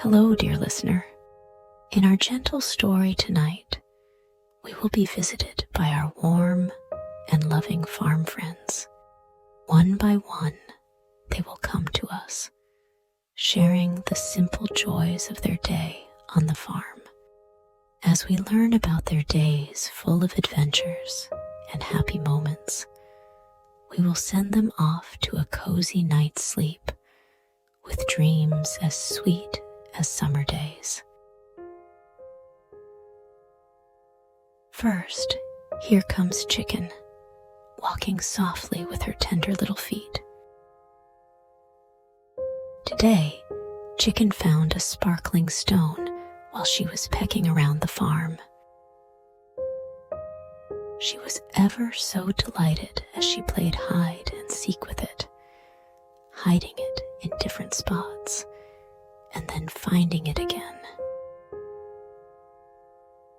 Hello, dear listener. In our gentle story tonight, we will be visited by our warm and loving farm friends. One by one, they will come to us, sharing the simple joys of their day on the farm. As we learn about their days full of adventures and happy moments, we will send them off to a cozy night's sleep with dreams as sweet as summer days. First, here comes Chicken, walking softly with her tender little feet. Today, Chicken found a sparkling stone while she was pecking around the farm. She was ever so delighted as she played hide and seek with it, hiding it in different spots and then finding it again.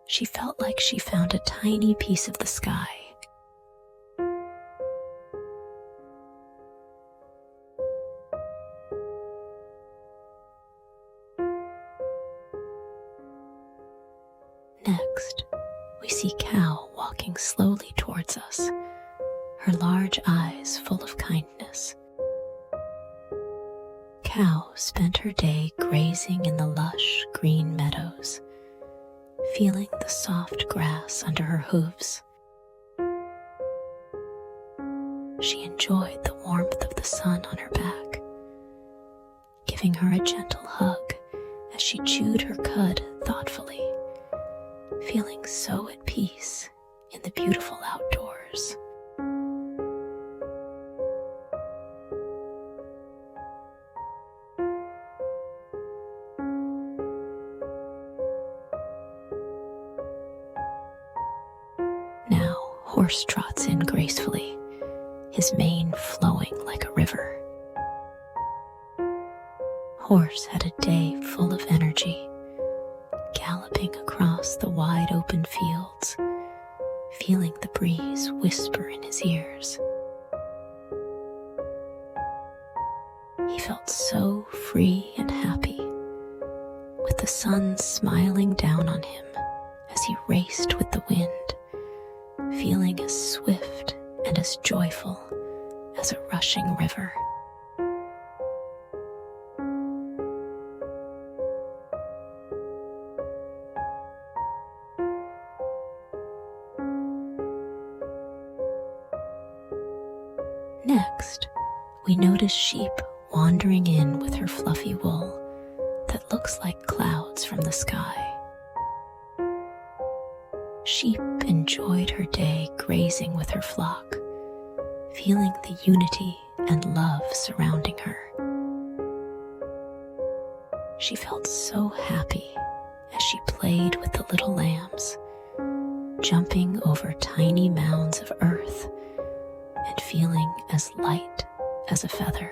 She felt like she found a tiny piece of the sky. Next, we see Cow walking slowly towards us, her large eyes full of kindness. Cow spent her day grazing in the lush green meadows, feeling the soft grass under her hooves. She enjoyed the warmth of the sun on her back, giving her a gentle hug as she chewed her cud thoughtfully, feeling so at peace in the beautiful outdoors. Now, Horse trots in gracefully, his mane flowing like a river. Horse had a day full of energy, galloping across the wide open fields, feeling the breeze whisper in his ears. He felt so free and happy, with the sun smiling down on him as he raced with the wind, feeling as swift and as joyful as a rushing river. Next, we notice Sheep wandering in with her fluffy wool that looks like clouds from the sky. Sheep enjoyed her day grazing with her flock, feeling the unity and love surrounding her. She felt so happy as she played with the little lambs, jumping over tiny mounds of earth and feeling as light as a feather.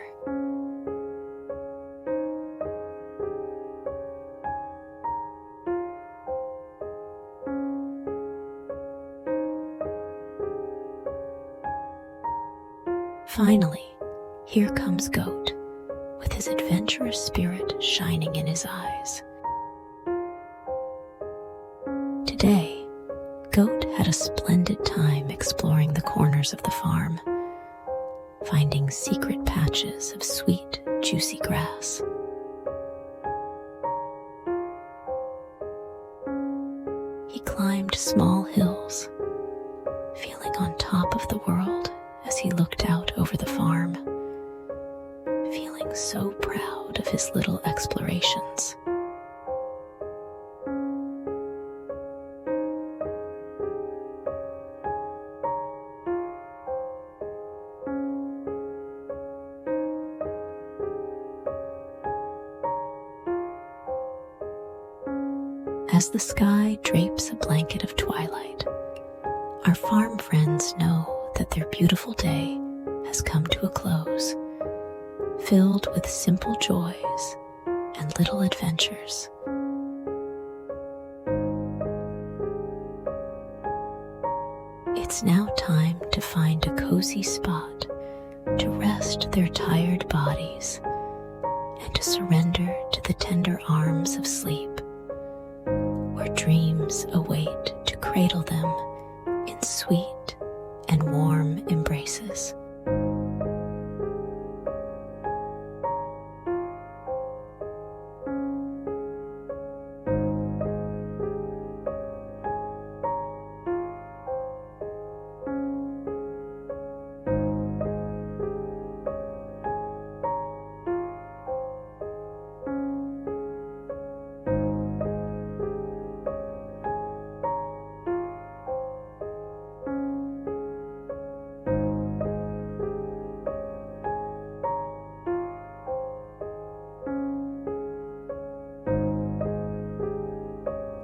Finally, here comes Goat, with his adventurous spirit shining in his eyes. Today, Goat had a splendid time exploring the corners of the farm, finding secret patches of sweet, juicy grass. He climbed small hills, feeling on top of the world as he looked out over the farm, feeling so proud of his little explorations. As the sky drapes a blanket of twilight, our farm friends know that their beautiful day has come to a close, filled with simple joys and little adventures. It's now time to find a cozy spot to rest their tired bodies and to surrender to the tender arms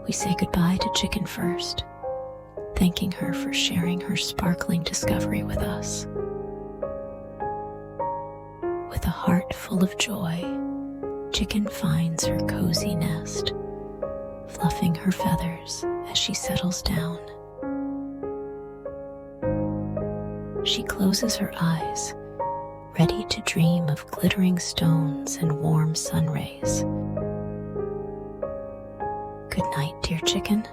We say goodbye to Chicken first, thanking her for sharing her sparkling discovery with us. With a heart full of joy, Chicken finds her cozy nest, fluffing her feathers as she settles down. She closes her eyes, ready to dream of glittering stones and warm sun rays. Good night, dear Chicken.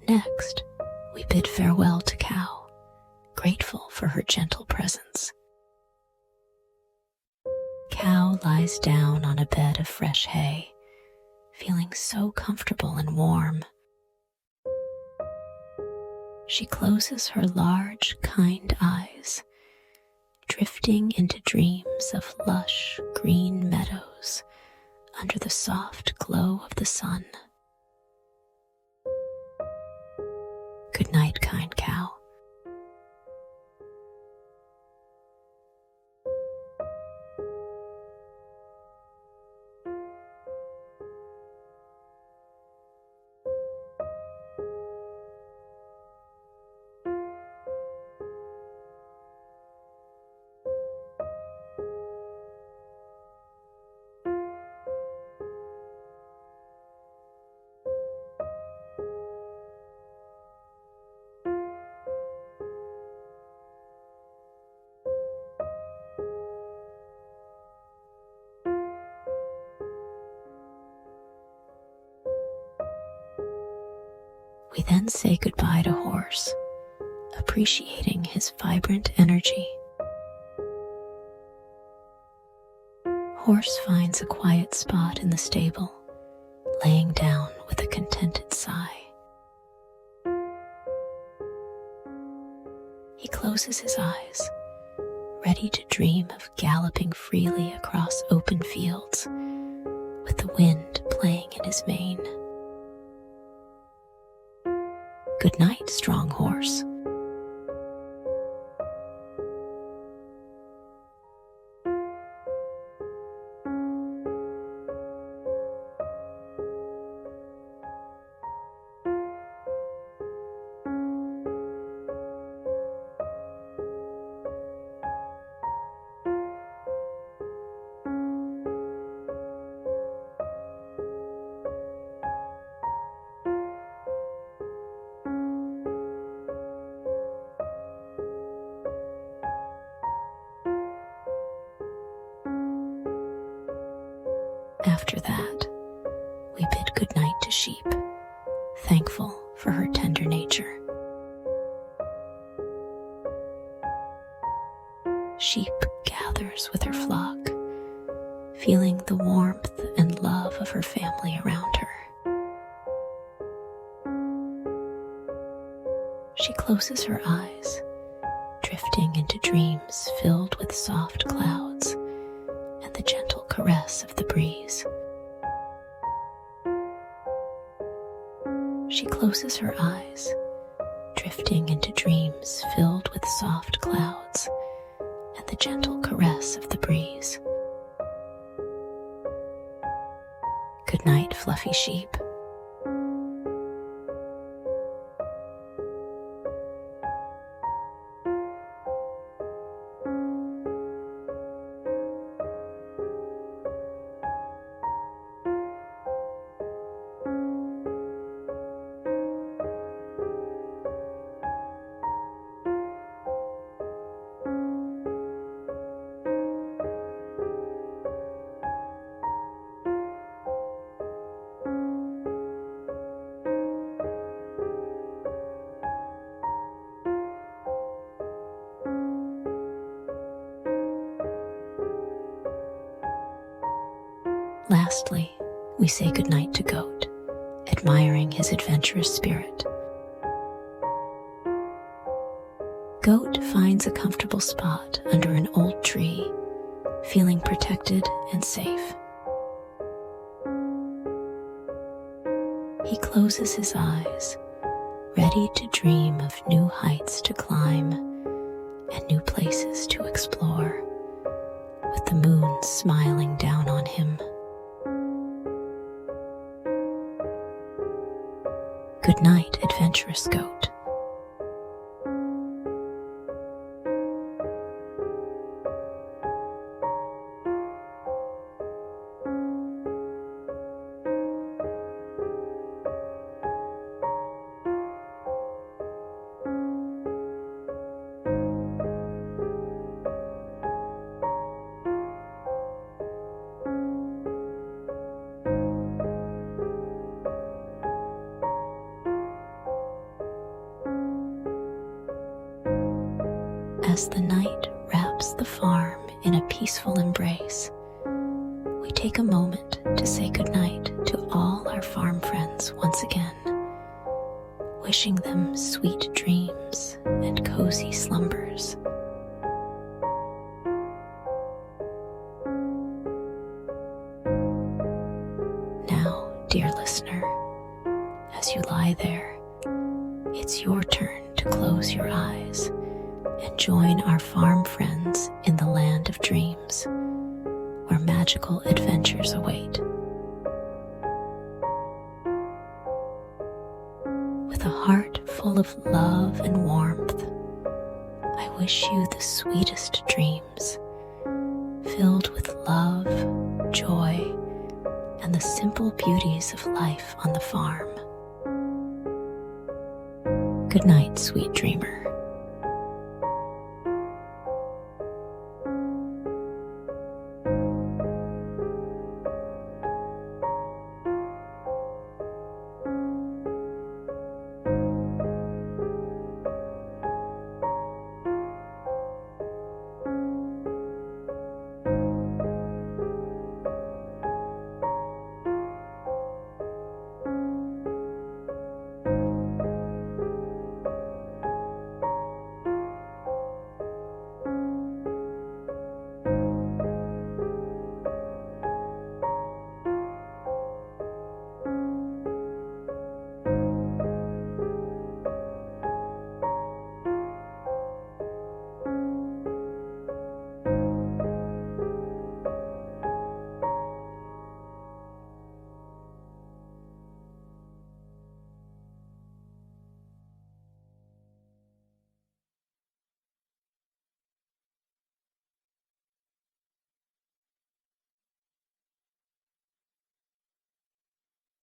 Next, we bid farewell to Cow, grateful for her gentle presence. Cow lies down on a bed of fresh hay, feeling so comfortable and warm. She closes her large, kind eyes, drifting into dreams of lush, green meadows under the soft glow of the sun. Good night, kind cow. We then say goodbye to Horse, appreciating his vibrant energy. Horse finds a quiet spot in the stable, laying down with a contented sigh. He closes his eyes, ready to dream of galloping freely across open fields, with the wind playing in his mane. Good night, strong horse. After that, we bid goodnight to Sheep, thankful for her tender nature. Sheep gathers with her flock, feeling the warmth and love of her family around her. She closes her eyes, drifting into dreams filled with soft clouds and the gentle caress of the breeze. She closes her eyes, drifting into dreams filled with soft clouds and the gentle caress of the breeze. Good night, fluffy sheep. Lastly, we say goodnight to Goat, admiring his adventurous spirit. Goat finds a comfortable spot under an old tree, feeling protected and safe. He closes his eyes, ready to dream of new heights to climb and new places to explore, with the moon smiling down on him. Good night, adventurous Goat. As the night wraps the farm in a peaceful embrace, we take a moment to say goodnight to all our farm friends once again, wishing them sweet dreams and cozy slumbers. Now, dear listener, as you lie there, it's your turn to close your eyes and join our farm friends in the land of dreams, where magical adventures await. With a heart full of love and warmth, I wish you the sweetest dreams, filled with love, joy, and the simple beauties of life on the farm. Good night, sweet dreamer.